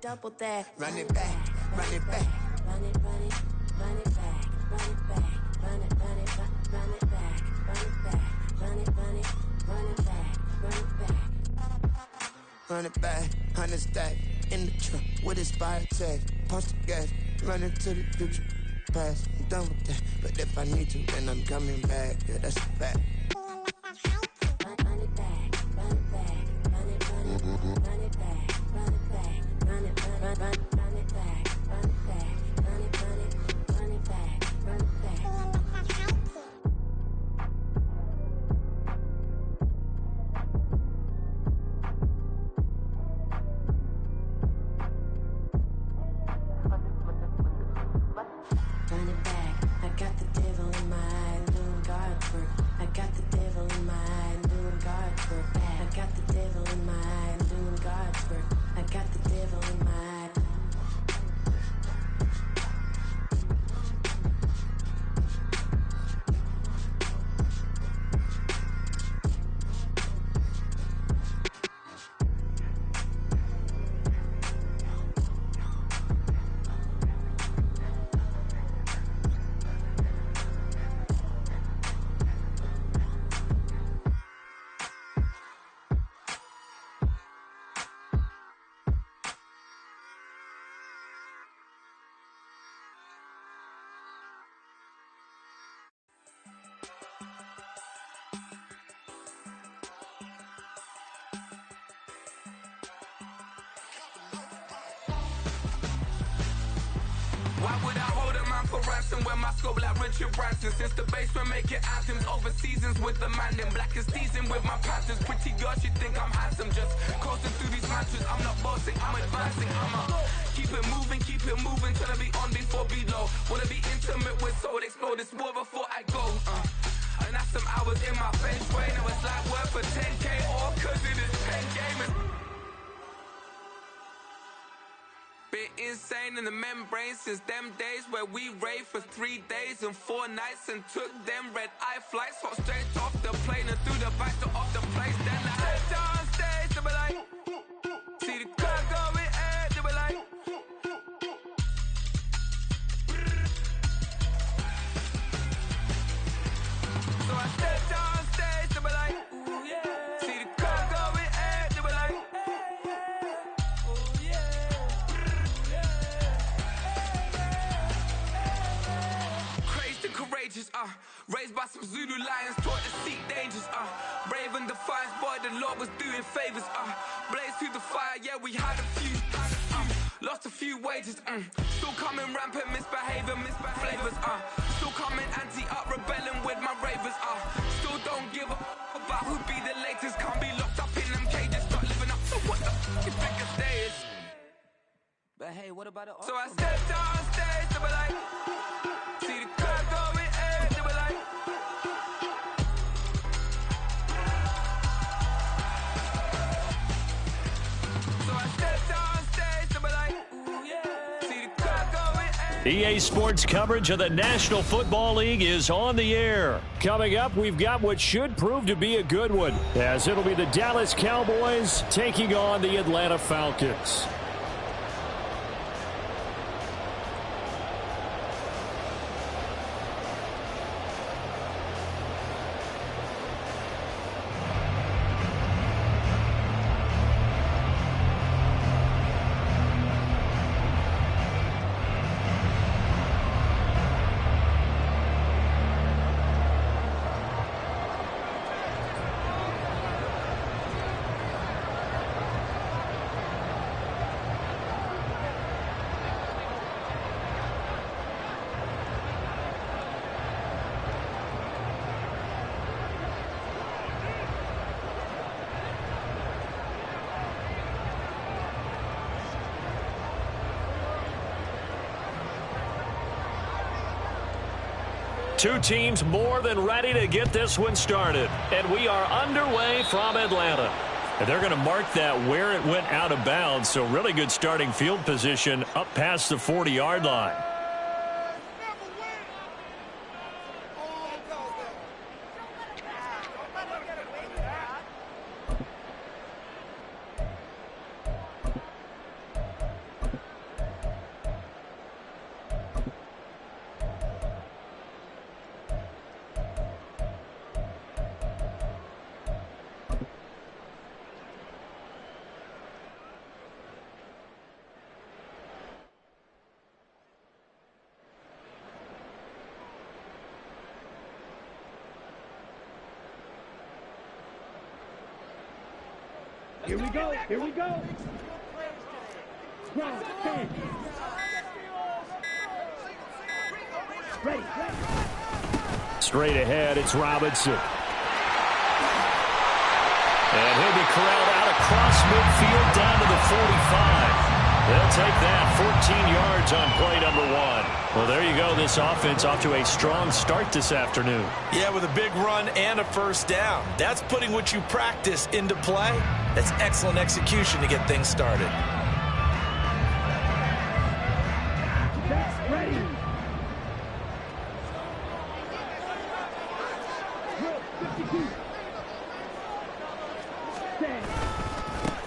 double that. Run it back, run it back. Run it back, run it back. Run it back, run it back. Run it back, run it back. Run it back, 100 stack in the truck with expired tag. Punch the gas, running to the future. Past, I'm done with that. But if I need to, then I'm coming back. Yeah, that's a fact. Run it back, run it back, run it back, run it back, run it back, run it back, run it back, run it back, run it back, run it back, run it back. Run it back, I got the devil in my eye, doing guard work. I got the devil in my eye, doing guard work. I got the devil in my eye, doing guard work. I got the devil in my eye. Why would I hold a man for ransom when my scope like Richard Branson? Since the basement making anthems over seasons with the man in black is teasing with my panthers. Pretty girl, she think I'm handsome. Just coasting through these mantras. I'm not bossing, I'm advancing. I'ma keep it moving till I be on before below. Wanna be intimate with soul, explore this war before I go. And that's some hours in my bench way. Now it's like work for 10K or cause it is 10 gamers. Been insane in the membrane since them days where we raved for 3 days and 4 nights and took them red eye flights, hot straight off the plane and through the back door of the place. Then I head down stage, they be like, see the crowd going ahead, they be like, so I step down stage, they be like, ooh yeah, see the crowd going ahead, they be like, ooh yeah. Courageous, raised by some Zulu lions, taught to seek dangers, brave and defiant, boy, the Lord was doing favors, blaze through the fire, yeah, we had a few, lost a few wages, still coming rampant, misbehavior, flavors, still coming anti-up, rebelling with my ravers, still don't give up about who be the latest, can't be locked up in them cages, start living up to what the you think a day is. But hey, what about it? So I stepped on stage, they be like, see the crowd going ahead, they be like, so I stepped on stage, they be like, ooh yeah, see the crowd going ahead. EA Sports coverage of the National Football League is on the air. Coming up, we've got what should prove to be a good one, as it'll be the Dallas Cowboys taking on the Atlanta Falcons. Two teams more than ready to get this one started. And we are underway from Atlanta. And they're going to mark that where it went out of bounds. So really good starting field position up past the 40-yard line. Here we go. Here we go. Ready. Straight ahead, it's Robinson. And he'll be corralled out across midfield down to the 45. They'll take that, 14 yards on play number 1. Well, there you go. This offense off to a strong start this afternoon. Yeah, with a big run and a first down. That's putting what you practice into play. That's excellent execution to get things started. Ready.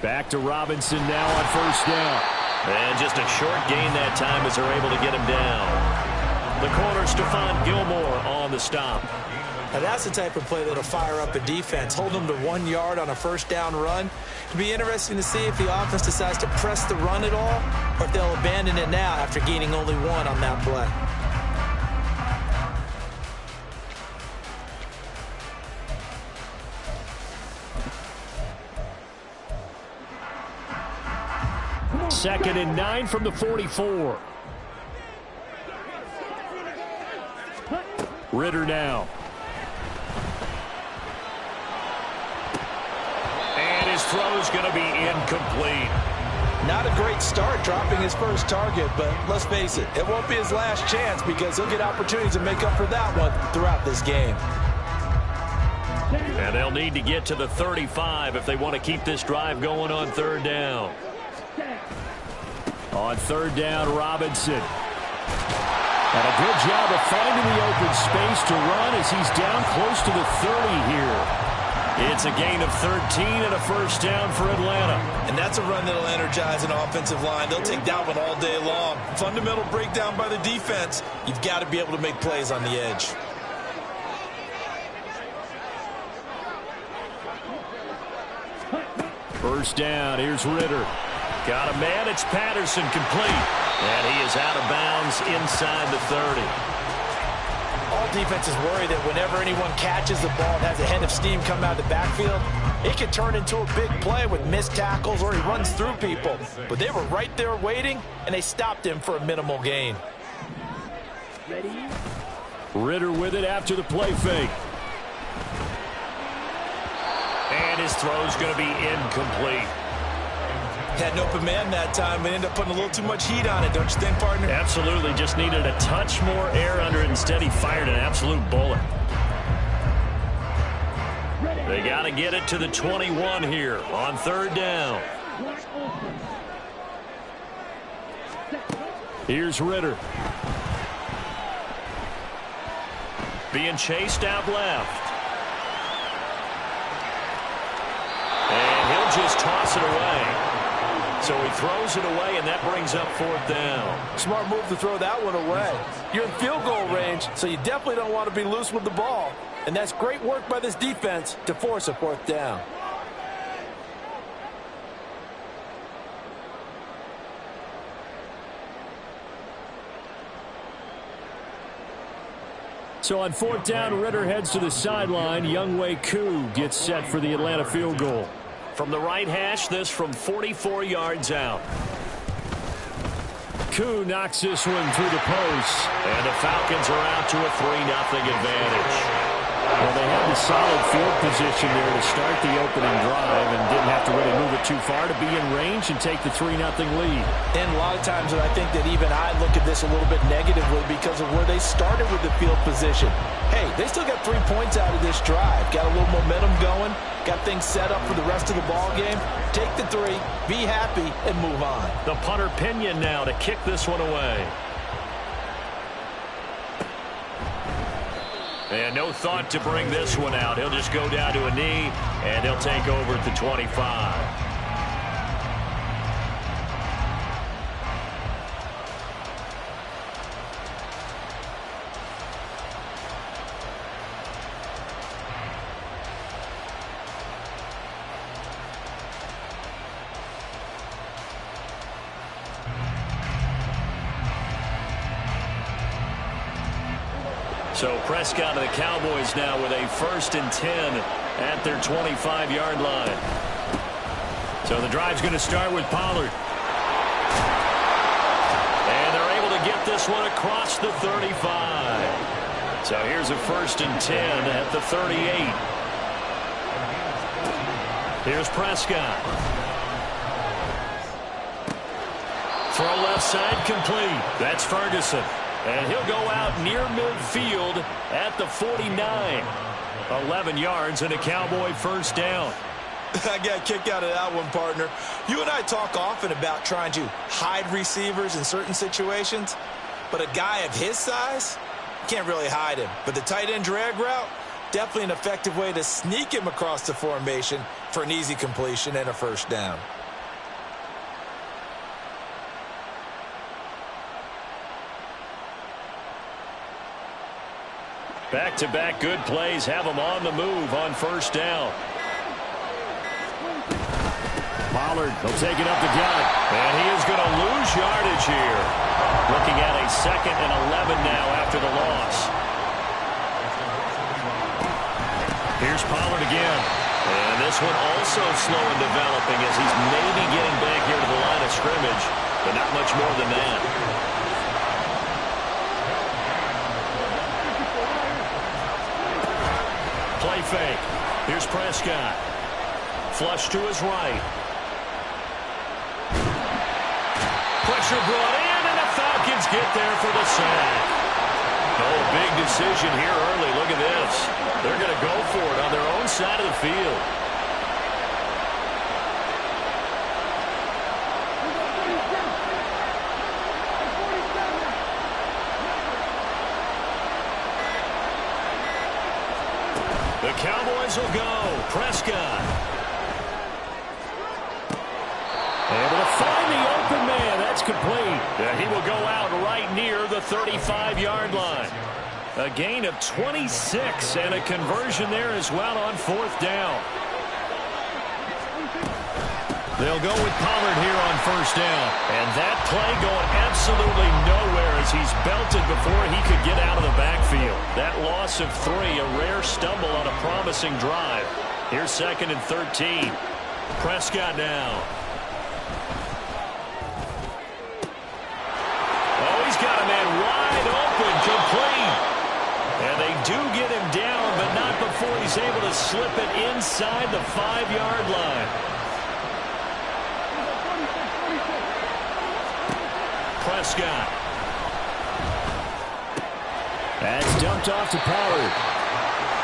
Back to Robinson now on first down. And just a short gain that time as they're able to get him down. The corner, Stephon Gilmore, on the stop. Now that's the type of play that'll fire up a defense. Hold them to 1 yard on a first down run. It'll be interesting to see if the offense decides to press the run at all or if they'll abandon it now after gaining only 1 on that play. Second and 9 from the 44. Ritter now. And his throw's going to be incomplete. Not a great start dropping his first target, but let's face it, it won't be his last chance because he'll get opportunities to make up for that one throughout this game. And they'll need to get to the 35 if they want to keep this drive going on third down. On third down, Robinson. And a good job of finding the open space to run as he's down close to the 30 here. It's a gain of 13 and a first down for Atlanta. And that's a run that'll energize an offensive line. They'll take that one all day long. Fundamental breakdown by the defense. You've got to be able to make plays on the edge. First down, here's Ritter. Got a man, it's Patterson, complete. And he is out of bounds inside the 30. All defenses worry that whenever anyone catches the ball and has a head of steam come out of the backfield, it can turn into a big play with missed tackles or he runs through people. But they were right there waiting, and they stopped him for a minimal gain. Ready. Ritter with it after the play fake. And his throw's going to be incomplete. Had an open man that time, but ended up putting a little too much heat on it, don't you think, partner? Absolutely. Just needed a touch more air under it. Instead, he fired an absolute bullet. They got to get it to the 21 here on third down. Here's Ritter. Being chased out left. And he'll just toss it away. So he throws it away, and that brings up fourth down. Smart move to throw that one away. You're in field goal range, so you definitely don't want to be loose with the ball. And that's great work by this defense to force a fourth down. So on fourth down, Ritter heads to the sideline. Younghoe Koo gets set for the Atlanta field goal. From the right hash, this from 44 yards out. Koo knocks this one through the post. And the Falcons are out to a 3-0 advantage. Well, they had the solid field position there to start the opening drive and didn't have to really move it too far to be in range and take the 3-0 lead. And a lot of times I think that even I look at this a little bit negatively because of where they started with the field position. Hey, they still got 3 points out of this drive. Got a little momentum going. Got things set up for the rest of the ball game. Take the 3, be happy, and move on. The punter Pinion now to kick this one away. And no thought to bring this one out. He'll just go down to a knee, and he'll take over at the 25. So Prescott and the Cowboys now with a 1st and 10 at their 25-yard line. So the drive's going to start with Pollard. And they're able to get this one across the 35. So here's a 1st and 10 at the 38. Here's Prescott. Throw left side complete. That's Ferguson. And he'll go out near midfield at the 49. 11 yards and a Cowboy 1st down. I got a kick out of that one, partner. You and I talk often about trying to hide receivers in certain situations, but a guy of his size, can't really hide him. But the tight end drag route, definitely an effective way to sneak him across the formation for an easy completion and a 1st down. Back-to-back good plays have them on the move on 1st down. Pollard, he'll take it up the gut. And he is going to lose yardage here. Looking at a 2nd and 11 now after the loss. Here's Pollard again. And this one also slow in developing as he's maybe getting back here to the line of scrimmage, but not much more than that. Play fake. Here's Prescott. Flush to his right. Pressure brought in, and the Falcons get there for the sack. Oh, big decision here early. Look at this. They're going to go for it on their own side of the field. The Cowboys will go. Prescott. Able to find the open man. That's complete. And he will go out right near the 35-yard line. A gain of 26 and a conversion there as well on 4th down. They'll go with Pollard here on 1st down. And that play going absolutely nowhere as he's belted before he could get out of the backfield. That loss of 3, a rare stumble on a promising drive. Here's 2nd and 13. Prescott now. Oh, he's got a man wide open, complete. And they do get him down, but not before he's able to slip it inside the 5-yard line. Prescott. That's dumped off to Pollard.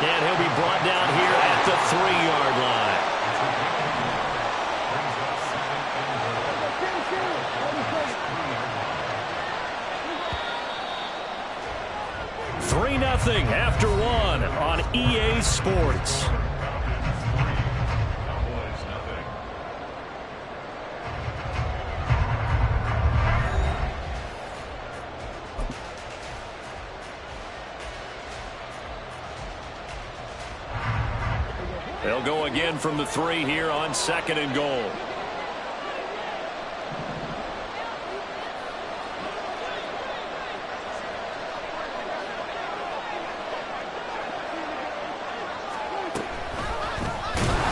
And he'll be brought down here at the 3-yard line. 3-0 after 1 on EA Sports. They'll go again from the 3 here on 2nd and goal.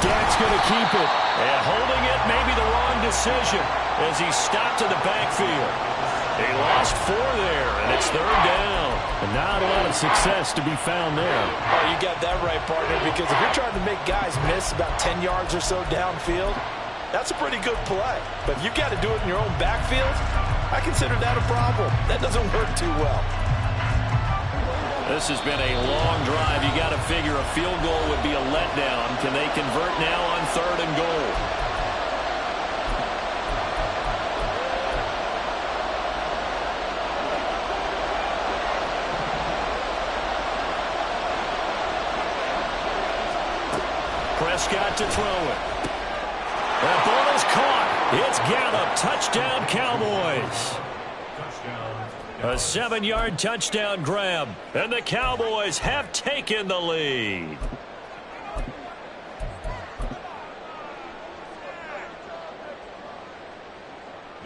Dak's going to keep it. And holding it may be the wrong decision as he stopped in the backfield. He lost 4 there, and it's 3rd down. And not a lot of success to be found there. Oh, you got that right, partner, because if you're trying to make guys miss about 10 yards or so downfield, that's a pretty good play. But if you've got to do it in your own backfield, I consider that a problem. That doesn't work too well. This has been a long drive. You got to figure a field goal would be a letdown. Can they convert now on 3rd and goal? Prescott to throw it. That ball is caught. It's Gallup. Touchdown, Cowboys. A 7-yard touchdown grab. And the Cowboys have taken the lead.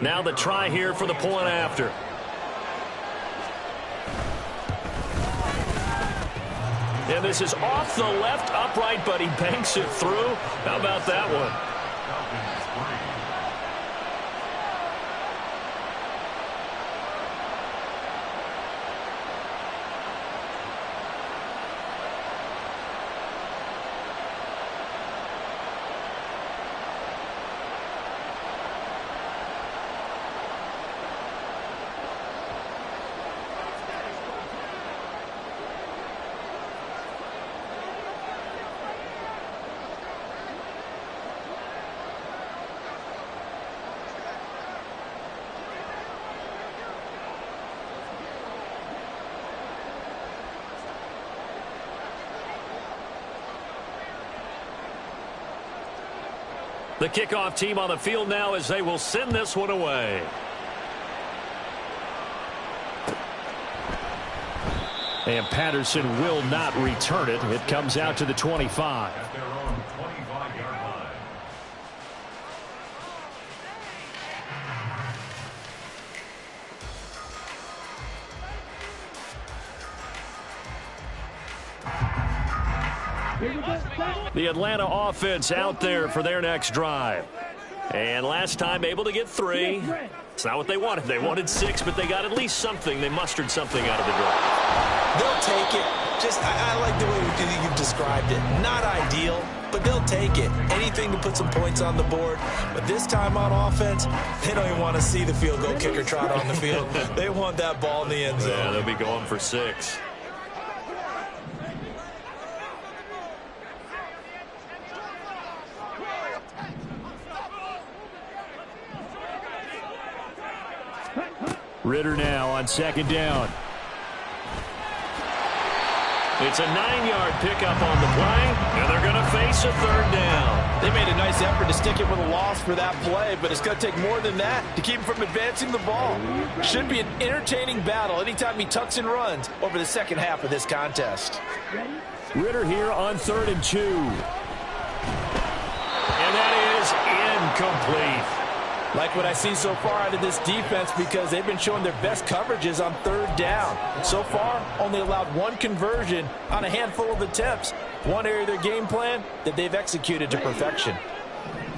Now the try here for the point after. And this is off the left upright, but he banks it through. How about that one? The kickoff team on the field now as they will send this one away. And Patterson will not return it. It comes out to the 25. At their own 25-yard line. The Atlanta offense out there for their next drive. And last time able to get 3. It's not what they wanted. They wanted 6, but they got at least something. They mustered something out of the drive. They'll take it. I like the way you've described it. Not ideal, but they'll take it. Anything to put some points on the board. But this time on offense, they don't even want to see the field goal kicker trot on the field. They want that ball in the end zone. Yeah, they'll be going for 6. Ritter now on second down. It's a 9-yard pickup on the play, and they're going to face a third down. They made a nice effort to stick it with a loss for that play, but it's going to take more than that to keep him from advancing the ball. Should be an entertaining battle anytime he tucks and runs over the second half of this contest. Ritter here on 3rd and 2. And that is incomplete. Like what I see so far out of this defense because they've been showing their best coverages on 3rd down. So far, only allowed 1 conversion on a handful of attempts. One area of their game plan that they've executed to perfection.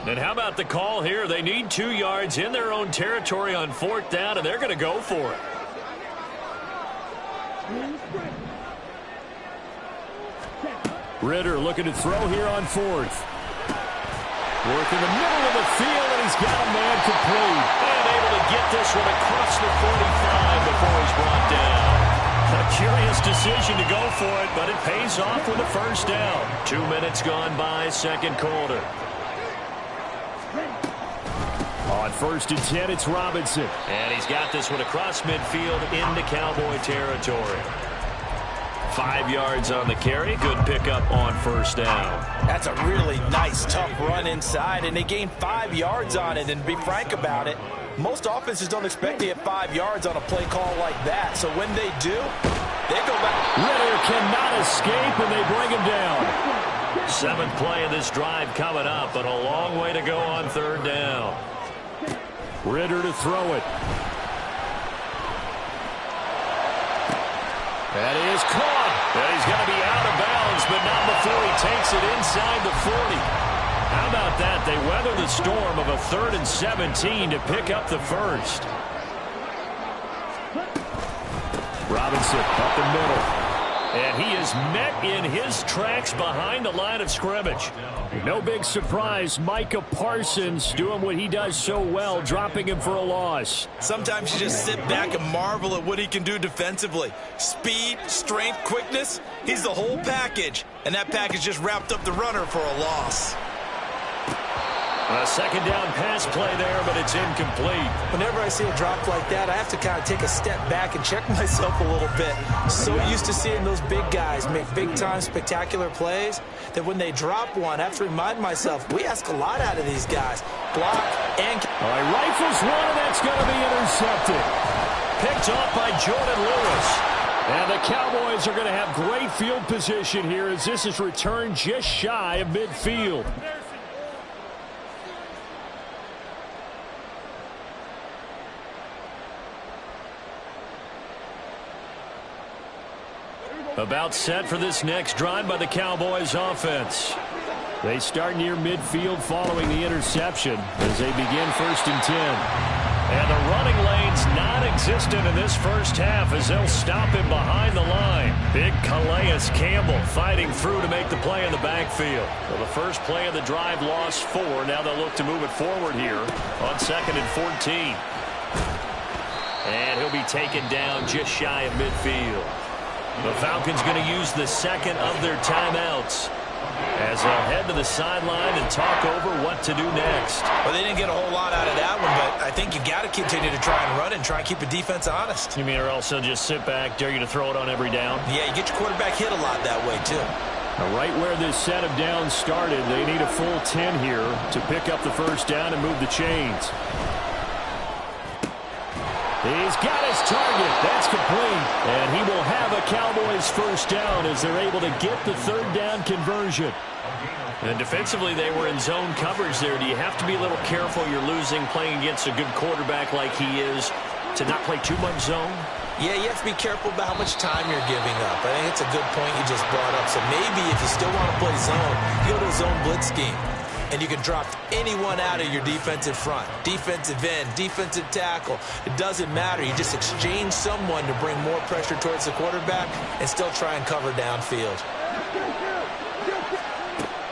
And how about the call here? They need 2 yards in their own territory on 4th down, and they're going to go for it. Ritter looking to throw here on 4th. Work in the middle of the field, and he's got a man complete. And able to get this one across the 45 before he's brought down. A curious decision to go for it, but it pays off with a first down. 2 minutes gone by, second quarter. On 1st and 10, it's Robinson. And he's got this one across midfield into Cowboy territory. 5 yards on the carry. Good pickup on first down. That's a really nice, tough run inside, and they gained 5 yards on it. And to be frank about it, most offenses don't expect to get 5 yards on a play call like that. So when they do, they go back. Ritter cannot escape, and they bring him down. 7th play of this drive coming up, but a long way to go on 3rd down. Ritter to throw it. That is caught. And he's going to be out of bounds, but not before he takes it inside the 40. How about that? They weather the storm of a 3rd and 17 to pick up the first. Robinson up the middle. And he is met in his tracks behind the line of scrimmage. No big surprise, Micah Parsons doing what he does so well, dropping him for a loss. Sometimes you just sit back and marvel at what he can do defensively. Speed, strength, quickness, he's the whole package. And that package just wrapped up the runner for a loss. A second down pass play there, but it's incomplete. Whenever I see a drop like that, I have to kind of take a step back and check myself a little bit. So used to seeing those big guys make big-time spectacular plays that when they drop one, I have to remind myself, we ask a lot out of these guys. Block and... All right, rifles one, and that's going to be intercepted. Picked off by Jordan Lewis. And the Cowboys are going to have great field position here as this is returned just shy of midfield. About set for this next drive by the Cowboys offense. They start near midfield following the interception as they begin 1st and 10. And the running lane's non-existent in this first half as they'll stop him behind the line. Big Calais Campbell fighting through to make the play in the backfield. Well, the first play of the drive lost 4. Now they'll look to move it forward here on 2nd and 14. And he'll be taken down just shy of midfield. The Falcons going to use the second of their timeouts as they'll head to the sideline and talk over what to do next. Well, they didn't get a whole lot out of that one, but I think you got to continue to try and run and try and keep the defense honest. You mean or else they'll just sit back, dare you to throw it on every down? Yeah, you get your quarterback hit a lot that way, too. Now, right where this set of downs started, they need a full 10 here to pick up the first down and move the chains. He's got his target. That's complete. And he will have a Cowboys first down as they're able to get the 3rd down conversion. And defensively, they were in zone coverage there. Do you have to be a little careful you're losing playing against a good quarterback like he is to not play too much zone? Yeah, you have to be careful about how much time you're giving up. I think it's a good point you just brought up. So maybe if you still want to play zone, you go to a zone blitz scheme. And you can drop anyone out of your defensive front. Defensive end, defensive tackle. It doesn't matter. You just exchange someone to bring more pressure towards the quarterback and still try and cover downfield.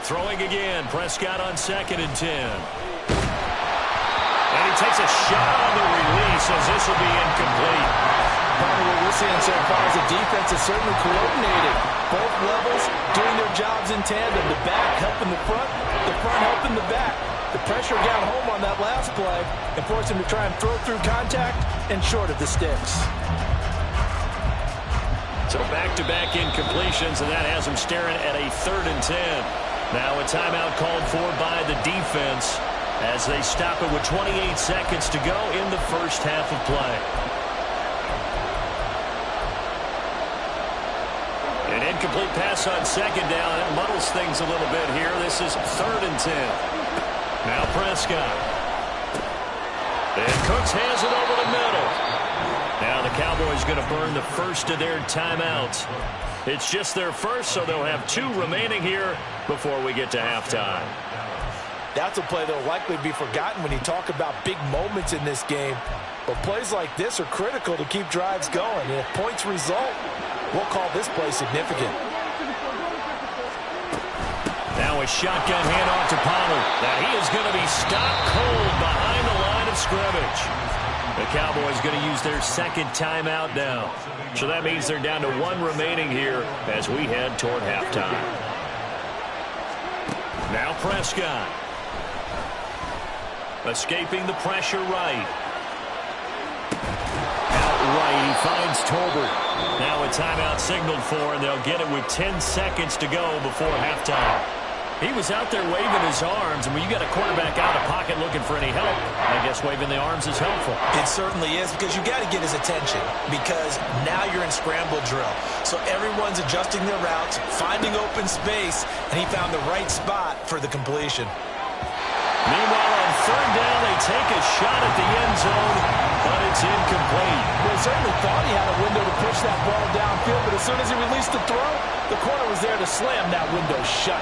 Throwing again. Prescott on 2nd and 10. And he takes a shot on the release as this will be incomplete. Part of what we're seeing so far is the defense is certainly coordinated. Both levels doing their jobs in tandem. The back helping the front helping the back. The pressure got home on that last play and forced him to try and throw through contact and short of the sticks. So back-to-back incompletions, and that has him staring at a 3rd and 10. Now a timeout called for by the defense as they stop it with 28 seconds to go in the first half of play. An incomplete pass on 2nd down. That muddles things a little bit here. This is 3rd and 10. Now Prescott. And Cooks has it over the middle. Now the Cowboys going to burn the first of their timeouts. It's just their first, so they'll have 2 remaining here before we get to halftime. That's a play that will likely be forgotten when you talk about big moments in this game. But plays like this are critical to keep drives going. And if points result, we'll call this play significant. Now a shotgun handoff to Pollard. Now he is going to be stopped cold behind the line of scrimmage. The Cowboys going to use their 2nd timeout now. So that means they're down to 1 remaining here as we head toward halftime. Now Prescott. Escaping the pressure right. Right, he finds Tolbert. Now a timeout signaled for, and they'll get it with 10 seconds to go before halftime. He was out there waving his arms, and when you got a quarterback out of the pocket looking for any help, I guess waving the arms is helpful. It certainly is, because you got to get his attention, because now you're in scramble drill. So everyone's adjusting their routes, finding open space, and he found the right spot for the completion. Meanwhile, on 3rd down, they take a shot at the end zone, but it's incomplete. Well, he certainly thought he had a window to push that ball downfield, but as soon as he released the throw, the corner was there to slam that window shut.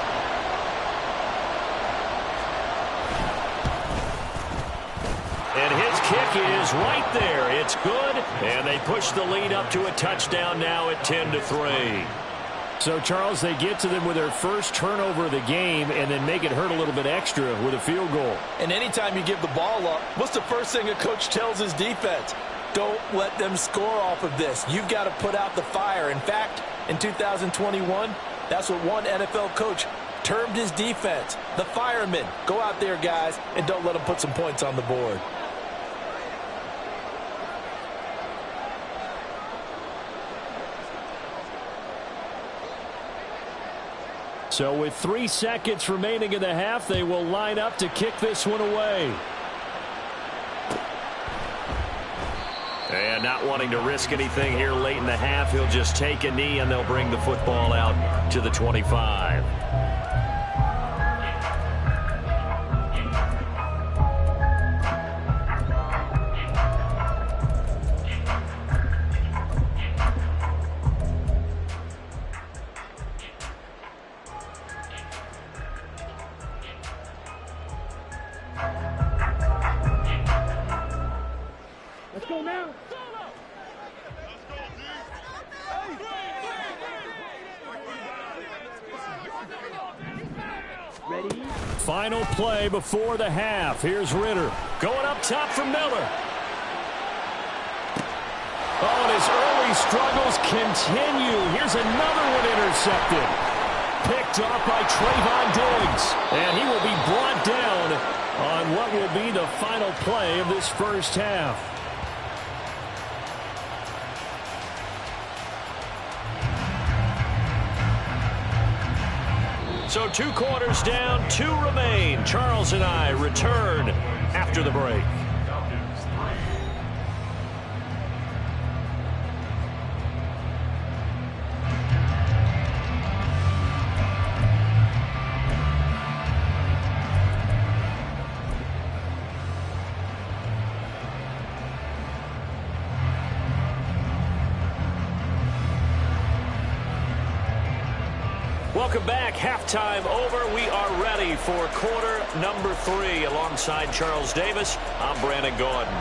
And his kick is right there. It's good, and they push the lead up to a touchdown now at 10-3. So, Charles, they get to them with their first turnover of the game and then make it hurt a little bit extra with a field goal. And anytime you give the ball up, what's the first thing a coach tells his defense? Don't let them score off of this. You've got to put out the fire. In fact, in 2021, that's what one NFL coach termed his defense, the firemen. Go out there, guys, and don't let them put some points on the board. So with 3 seconds remaining in the half, they will line up to kick this one away. And not wanting to risk anything here late in the half, he'll just take a knee and they'll bring the football out to the 25. go now. Ready? Final play before the half. Here's Ritter going up top for Miller. Oh, and his early struggles continue. Here's another one intercepted. Picked off by Trayvon Diggs. And he will be brought down on what will be the final play of this first half. So 2 quarters down, 2 remain. Charles and I return after the break. Welcome back. Halftime over. We are ready for quarter number 3. Alongside Charles Davis, I'm Brandon Gordon.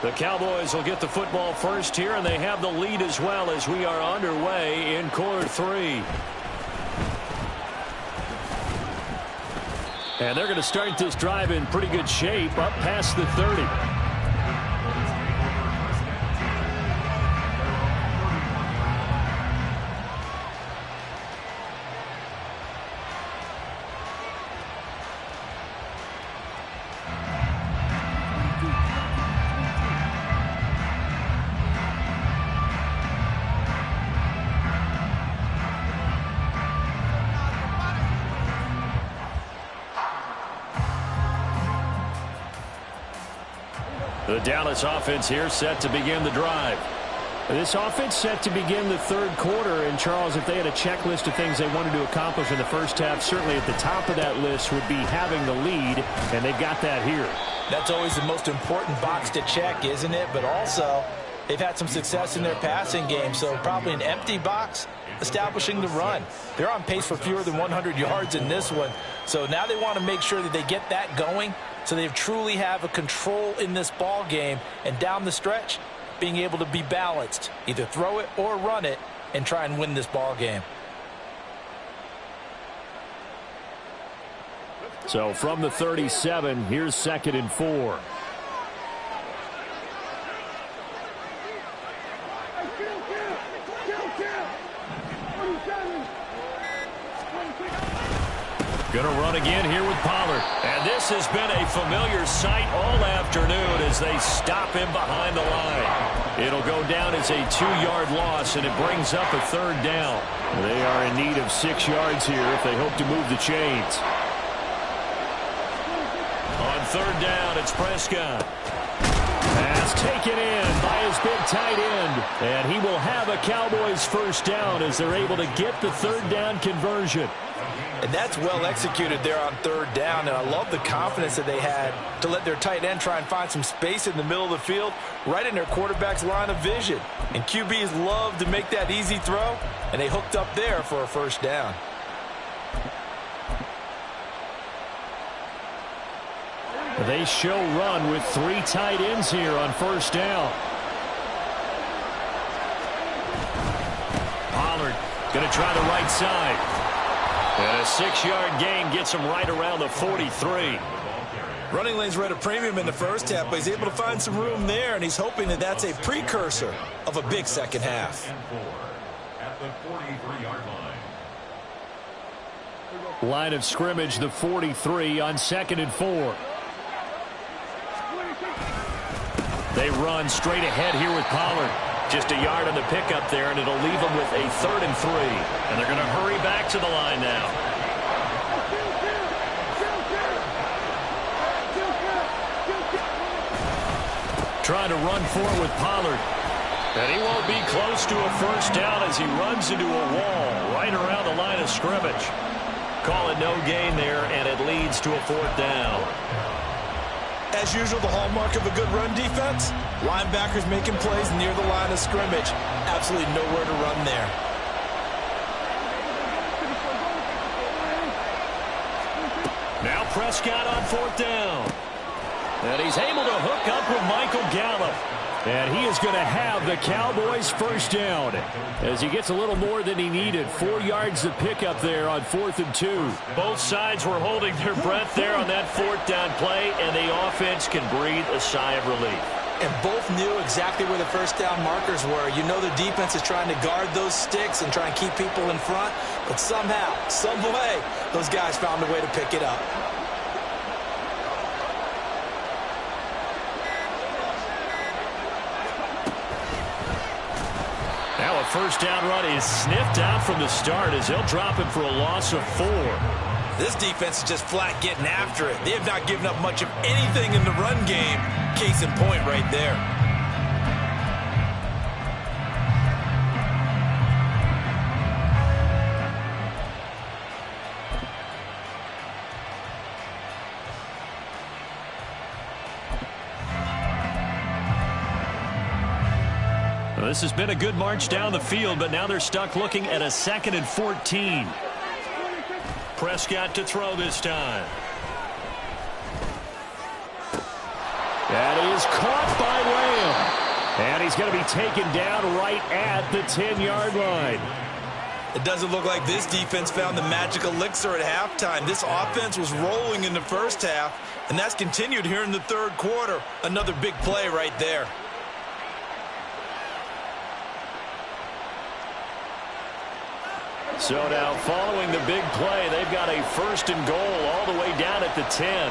The Cowboys will get the football first here, and they have the lead as well as we are underway in quarter 3. And they're going to start this drive in pretty good shape, up past the 30. The Dallas offense here set to begin the drive. This offense set to begin the third quarter. And, Charles, if they had a checklist of things they wanted to accomplish in the first half, certainly at the top of that list would be having the lead, and they've got that here. That's always the most important box to check, isn't it? But also, they've had some success in their passing game, so probably an empty box establishing the run. They're on pace for fewer than 100 yards in this one, so now they want to make sure that they get that going so they truly have a control in this ball game, and down the stretch, being able to be balanced, either throw it or run it, and try and win this ball game. So from the 37, here's 2nd and 4. Going to run again here with Pollard. And this has been a familiar sight all afternoon as they stop him behind the line. It'll go down as a 2-yard loss, and it brings up a 3rd down. They are in need of 6 yards here if they hope to move the chains. On 3rd down, it's Prescott. Pass taken in by his big tight end. And he will have a Cowboys 1st down as they're able to get the 3rd down conversion. And that's well executed there on 3rd down, and I love the confidence that they had to let their tight end try and find some space in the middle of the field, right in their quarterback's line of vision. And QBs love to make that easy throw, and they hooked up there for a 1st down. They show run with 3 tight ends here on 1st down. Pollard going to try the right side. And a 6-yard gain gets him right around the 43. Running lanes were at a premium in the first half, but he's able to find some room there, and he's hoping that that's a precursor of a big second half. At the 43-yard line. Line of scrimmage, the 43 on 2nd and 4. They run straight ahead here with Pollard. Just a yard on the pickup there, and it'll leave them with a 3rd and 3. And they're going to hurry back to the line now. Trying to run forward with Pollard. And he won't be close to a 1st down as he runs into a wall right around the line of scrimmage. Call it no gain there, and it leads to a 4th down. As usual, the hallmark of a good run defense, linebackers making plays near the line of scrimmage. Absolutely nowhere to run there. Now Prescott on 4th down. And he's able to hook up with Michael Gallup. And he is going to have the Cowboys' first down as he gets a little more than he needed. 4 yards to pick up there on 4th and 2. Both sides were holding their breath there on that 4th down play, and the offense can breathe a sigh of relief. And both knew exactly where the first down markers were. You know the defense is trying to guard those sticks and try and keep people in front, but somehow, some way, those guys found a way to pick it up. Now a first down run is sniffed out from the start as they'll drop it for a loss of 4. This defense is just flat getting after it. They have not given up much of anything in the run game. Case in point right there. Well, this has been a good march down the field, but now they're stuck looking at a 2nd and 14. Prescott to throw this time. That is caught by Lamb. And he's going to be taken down right at the 10-yard line. It doesn't look like this defense found the magic elixir at halftime. This offense was rolling in the first half, and that's continued here in the third quarter. Another big play right there. So now following the big play, they've got a 1st and goal all the way down at the 10.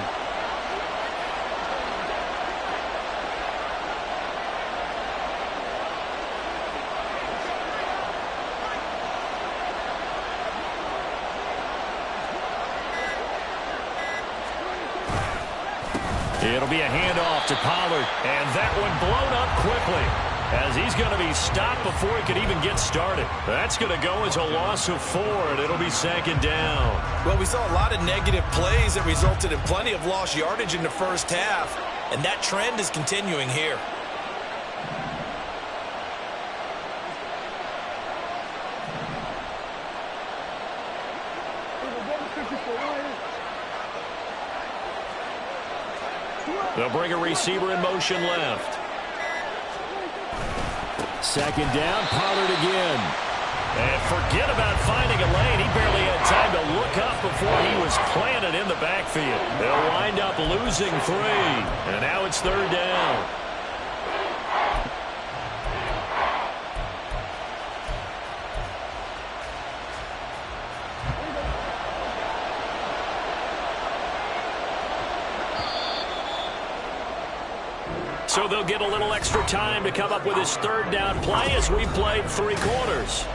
It'll be a handoff to Pollard, and that one blown up quickly as he's going to be stopped before he could even get started. That's going to go as a loss of 4, and it'll be 2nd down. Well, we saw a lot of negative plays that resulted in plenty of lost yardage in the first half, and that trend is continuing here. They'll bring a receiver in motion left. 2nd down, Pollard again. And forget about finding a lane. He barely had time to look up before he was planted in the backfield. They'll wind up losing 3. And now it's 3rd down. So they'll get a little extra time to come up with his 3rd down play as we played 3 quarters.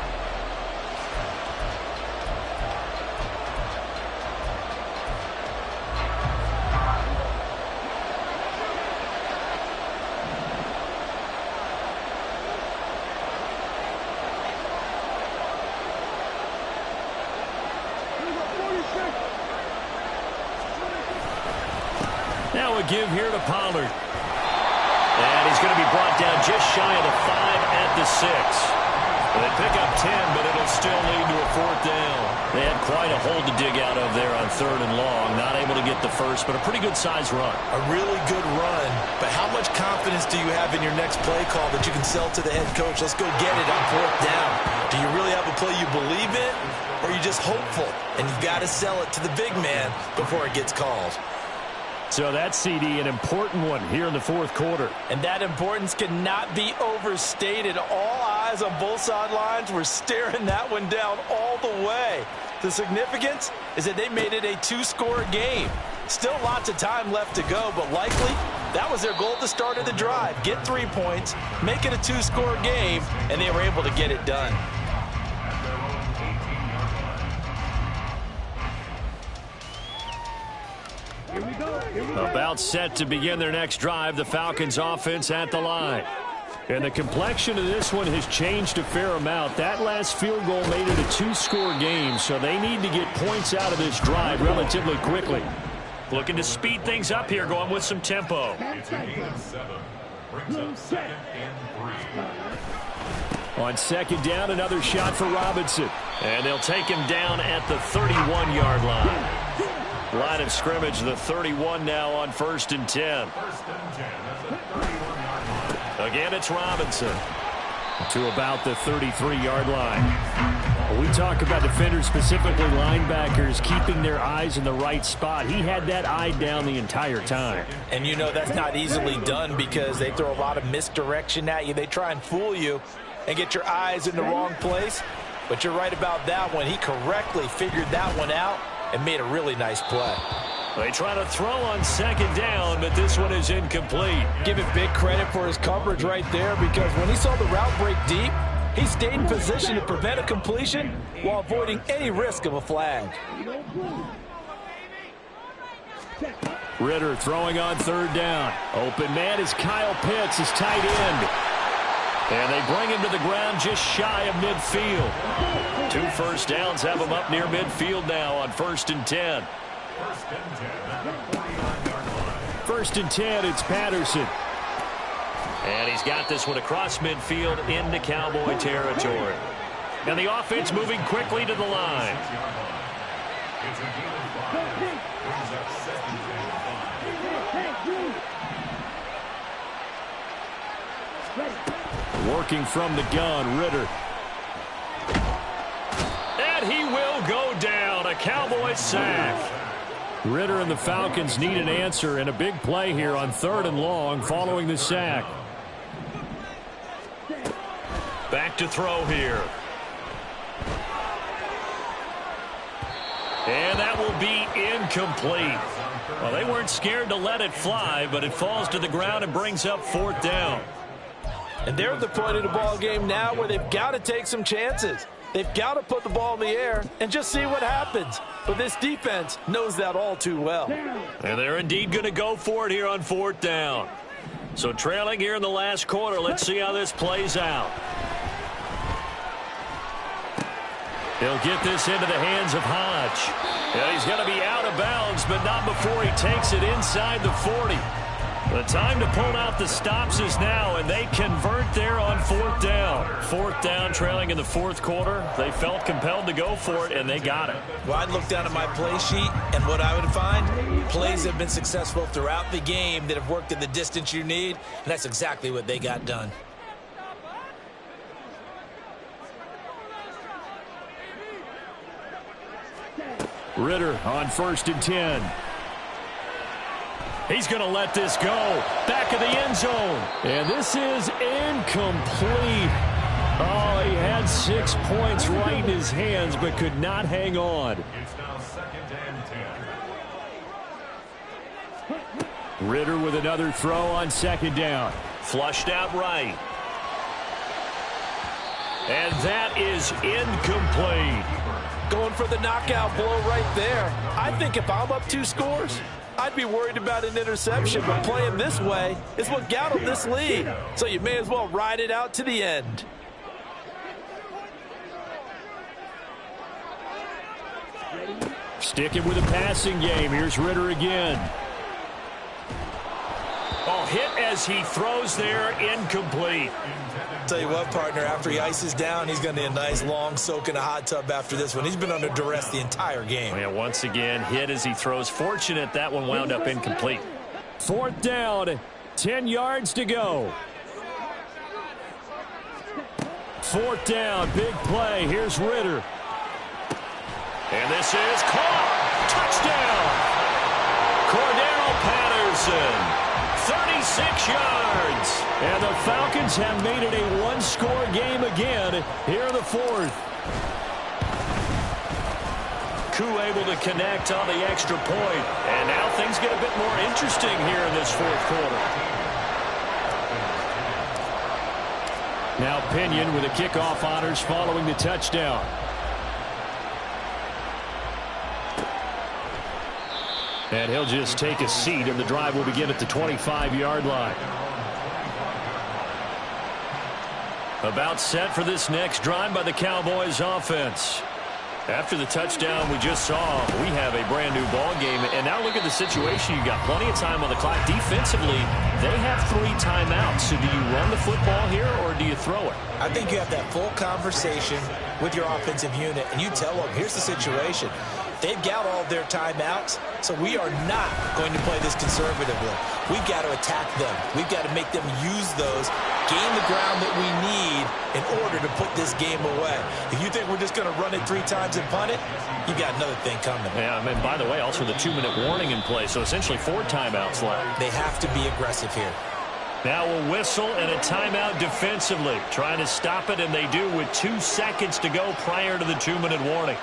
Now a give here to Pollard. And he's going to be brought down just shy of the 5 at the 6. They pick up 10, but it'll still lead to a 4th down. They had quite a hole to dig out of there on 3rd and long. Not able to get the first, but a pretty good size run. A really good run, but how much confidence do you have in your next play call that you can sell to the head coach? Let's go get it on 4th down. Do you really have a play you believe in, or are you just hopeful? And you've got to sell it to the big man before it gets called. So that CD, an important one here in the 4th quarter. And that importance cannot be overstated. All eyes on both sidelines were staring that one down all the way. The significance is that they made it a 2-score game. Still lots of time left to go, but likely that was their goal at the start of the drive. Get 3 points, make it a 2-score game, and they were able to get it done. About set to begin their next drive, the Falcons offense at the line. And the complexion of this one has changed a fair amount. That last field goal made it a 2-score game, so they need to get points out of this drive relatively quickly. Looking to speed things up here, going with some tempo. It's a gain of 7. Brings up 2nd and 3. On 2nd down, another shot for Robinson. And they'll take him down at the 31-yard line. Line of scrimmage, the 31 now on 1st and 10. 1st and 10 at the 31-yard line. Again, it's Robinson to about the 33-yard line. We talk about defenders, specifically linebackers, keeping their eyes in the right spot. He had that eye down the entire time. And you know that's not easily done because they throw a lot of misdirection at you. They try and fool you and get your eyes in the wrong place. But you're right about that one. He correctly figured that one out and made a really nice play. They try to throw on 2nd down, but this one is incomplete. Give him big credit for his coverage right there because when he saw the route break deep, he stayed in position to prevent a completion while avoiding any risk of a flag. Ritter throwing on 3rd down. Open man is Kyle Pitts, his tight end. And they bring him to the ground just shy of midfield. 2 first downs have him up near midfield now on 1st and 10. 1st and 10 at the 49-yard line. 1st and 10, it's Patterson. And he's got this one across midfield into Cowboy territory. And the offense moving quickly to the line. It's a gain of 5. Brings up 2nd and 5. Working from the gun, Ritter. And he will go down. A Cowboy sack. Ritter and the Falcons need an answer and a big play here on 3rd and long following the sack. Back to throw here. And that will be incomplete. Well, they weren't scared to let it fly, but it falls to the ground and brings up 4th down. And they're at the point of the ball game now where they've got to take some chances. They've got to put the ball in the air and just see what happens. But this defense knows that all too well. And they're indeed going to go for it here on 4th down. So trailing here in the last quarter, let's see how this plays out. He'll get this into the hands of Hodge. And he's going to be out of bounds, but not before he takes it inside the 40. The time to pull out the stops is now, and they convert there on 4th down. 4th down, trailing in the 4th quarter. They felt compelled to go for it, and they got it. Well, I'd look down at my play sheet, and what I would find, plays have been successful throughout the game that have worked at the distance you need, and that's exactly what they got done. Ritter on 1st and 10. He's going to let this go. Back of the end zone. And this is incomplete. Oh, he had 6 points right in his hands, but could not hang on. It's now 2nd and 10. Ritter with another throw on 2nd down. Flushed out right. And that is incomplete. Going for the knockout blow right there. I think if I'm up 2 scores, I'd be worried about an interception, but playing this way is what got them this lead. So you may as well ride it out to the end. Sticking with a passing game. Here's Ritter again. Oh, hit as he throws there, incomplete. Tell you what, partner, after he ices down, he's going to need a nice long soak in a hot tub after this one. He's been under duress the entire game. Yeah, once again, hit as he throws. Fortunate that one wound up incomplete. 4th down, 10 yards to go. 4th down, big play. Here's Ritter. And this is caught. Touchdown. Cordero Patterson. 36 yards. And the Falcons have made it a 1-score game again here in the 4th. Koo able to connect on the extra point. And now things get a bit more interesting here in this 4th quarter. Now Pinion with the kickoff honors following the touchdown. And he'll just take a seat, and the drive will begin at the 25-yard line. About set for this next drive by the Cowboys offense. After the touchdown we just saw, we have a brand new ball game. And now look at the situation. You got plenty of time on the clock. Defensively, they have 3 timeouts. So do you run the football here or do you throw it? I think you have that full conversation with your offensive unit, and you tell them, here's the situation. They've got all their timeouts, so we are not going to play this conservatively. We've got to attack them. We've got to make them use those, gain the ground that we need in order to put this game away. If you think we're just going to run it 3 times and punt it, you've got another thing coming. Yeah, and by the way, also the 2-minute warning in play, so essentially 4 timeouts left. They have to be aggressive here. Now a whistle and a timeout defensively. Trying to stop it, and they do with 2 seconds to go prior to the 2-minute warning.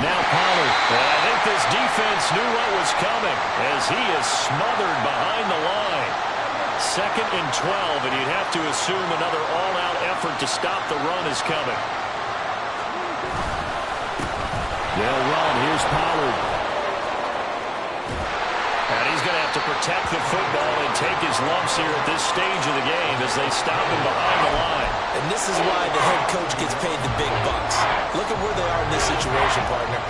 Now Pollard. I think this defense knew what was coming as he is smothered behind the line. 2nd and 12, and you'd have to assume another all-out effort to stop the run is coming. They'll run. Here's Pollard. And he's going to have to protect the football and take his lumps here at this stage of the game as they stop him behind the line. And this is why the head coach gets paid the big bucks. Look at where they are in this situation, partner.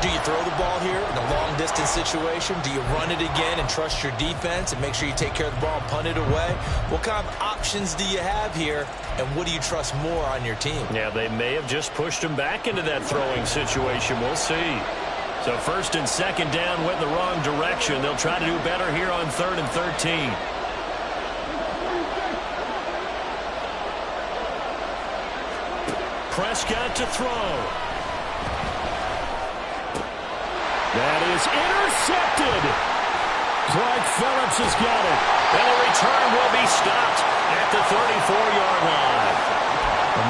Do you throw the ball here in a long-distance situation? Do you run it again and trust your defense and make sure you take care of the ball and punt it away? What kind of options do you have here, and what do you trust more on your team? Yeah, they may have just pushed him back into that throwing situation. We'll see. So 1st and 2nd down went the wrong direction. They'll try to do better here on 3rd and 13. Prescott to throw. That is intercepted. Clark Phillips has got it. And the return will be stopped at the 34-yard line.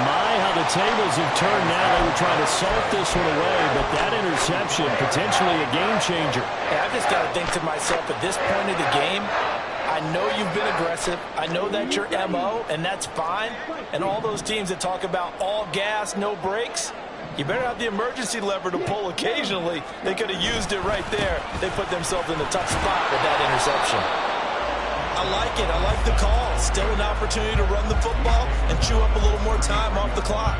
My, how the tables have turned now. They were trying to salt this one away, but that interception, potentially a game changer. Hey, I've just got to think to myself, at this point of the game, I know you've been aggressive. I know that's your MO, and that's fine. And all those teams that talk about all gas, no brakes, you better have the emergency lever to pull occasionally. They could have used it right there. They put themselves in a tough spot with that interception. I like it. I like the call. Still an opportunity to run the football and chew up a little more time off the clock.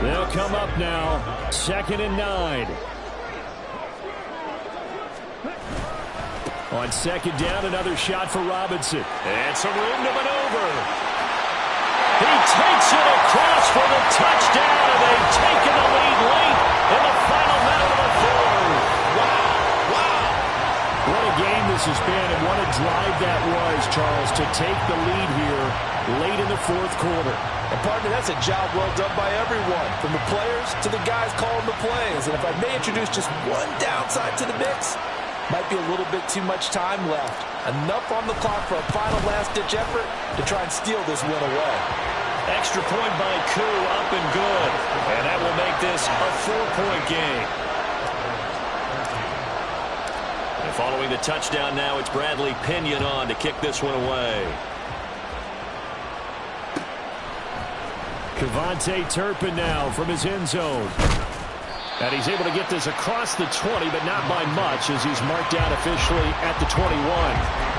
They'll come up now. 2nd and 9. On 2nd down, another shot for Robinson. And some room to maneuver. He takes it across for the touchdown, and they've taken the lead late in the final minute of the 4th. Wow. What a game this has been, and what a drive that was, Charles, to take the lead here late in the 4th quarter. And, partner, that's a job well done by everyone, from the players to the guys calling the plays. And if I may introduce just one downside to the mix, might be a little bit too much time left. Enough on the clock for a final last-ditch effort to try and steal this win away. Extra point by Koo, up and good. And that will make this a 4-point game. And following the touchdown now, it's Bradley Pinion on to kick this one away. Kevontae Turpin now from his end zone. And he's able to get this across the 20, but not by much, as he's marked down officially at the 21.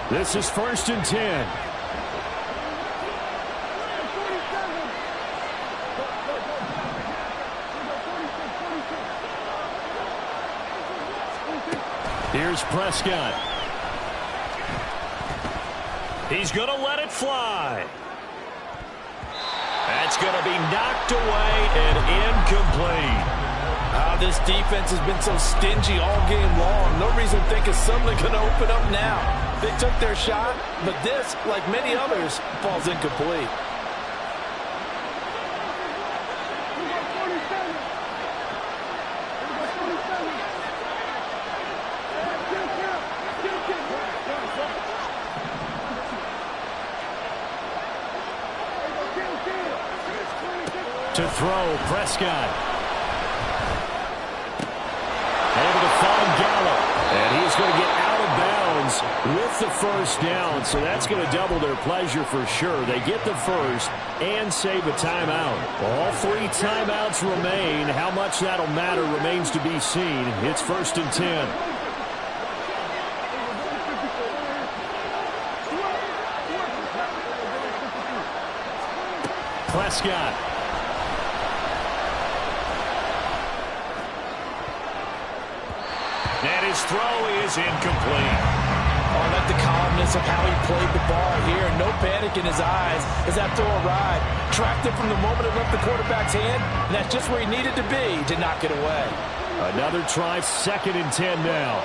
This is 1st and 10. Here's Prescott. He's going to let it fly. That's going to be knocked away and incomplete. This defense has been so stingy all game long. No reason to think it's suddenly going to open up now. They took their shot, but this, like many others, falls incomplete. To throw, Prescott. Able to find Gallup. And he's going to get out of bounds with the first down, so that's going to double their pleasure for sure. They get the first and save a timeout. All 3 timeouts remain. How much that'll matter remains to be seen. It's 1st and 10. Prescott. And his throw is incomplete. Oh, I like the calmness of how he played the ball here. No panic in his eyes as that throw arrived. Tracked it from the moment it left the quarterback's hand, and that's just where he needed to be to knock it away. Another try, 2nd and 10 now.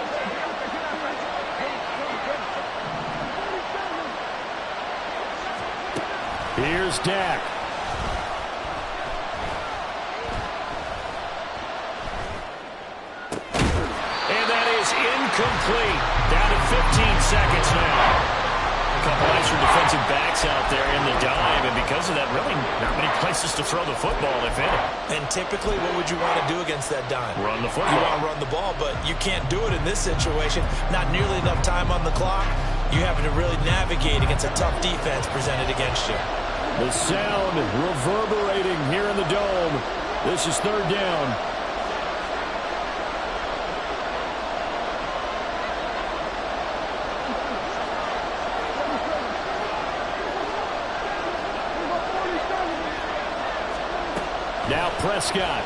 Here's Dak. Incomplete. Down to 15 seconds now. A couple extra defensive backs out there in the dime, and because of that, really not many places to throw the football, if any. And typically, what would you want to do against that dime? Run the football. You want to run the ball, but you can't do it in this situation. Not nearly enough time on the clock. You having to really navigate against a tough defense presented against you. The sound reverberating here in the dome. This is 3rd down. Now Prescott.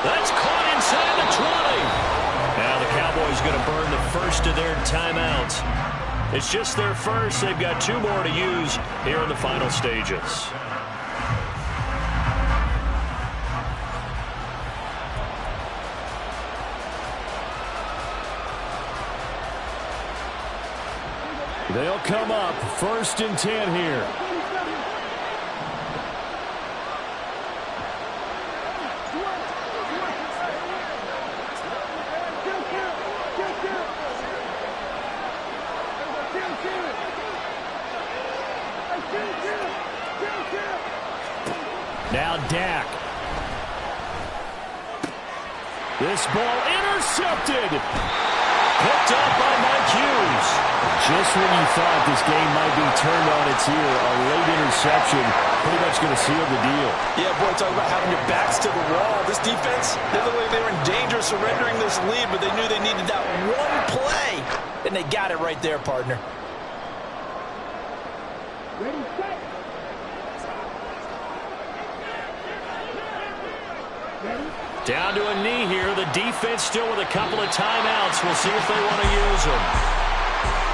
That's caught inside the 20. Now the Cowboys going to burn the first of their timeouts. It's just their first. They've got 2 more to use here in the final stages. They'll come up 1st and 10 here. Now Dak. This ball intercepted. Picked up by Mike Hughes. Just when you thought this game might be turned on its ear, a late interception pretty much going to seal the deal. Yeah, boy, talk about having your backs to the wall. This defense, they looked like they were in danger of surrendering this lead, but they knew they needed that one play, and they got it right there, partner. Ready, set. Ready. Down to a knee here. The defense still with a couple of timeouts. We'll see if they want to use them.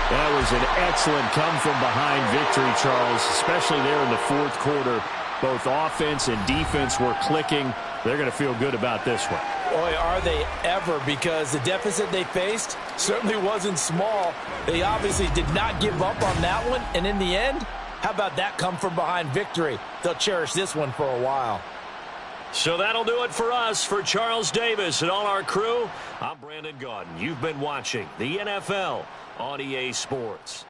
That was an excellent come-from-behind victory, Charles, especially there in the 4th quarter. Both offense and defense were clicking. They're going to feel good about this one. Boy, are they ever, because the deficit they faced certainly wasn't small. They obviously did not give up on that one, and in the end, how about that come-from-behind victory? They'll cherish this one for a while. So that'll do it for us. For Charles Davis and all our crew, I'm Brandon Gaudin. You've been watching the NFL on EA Sports.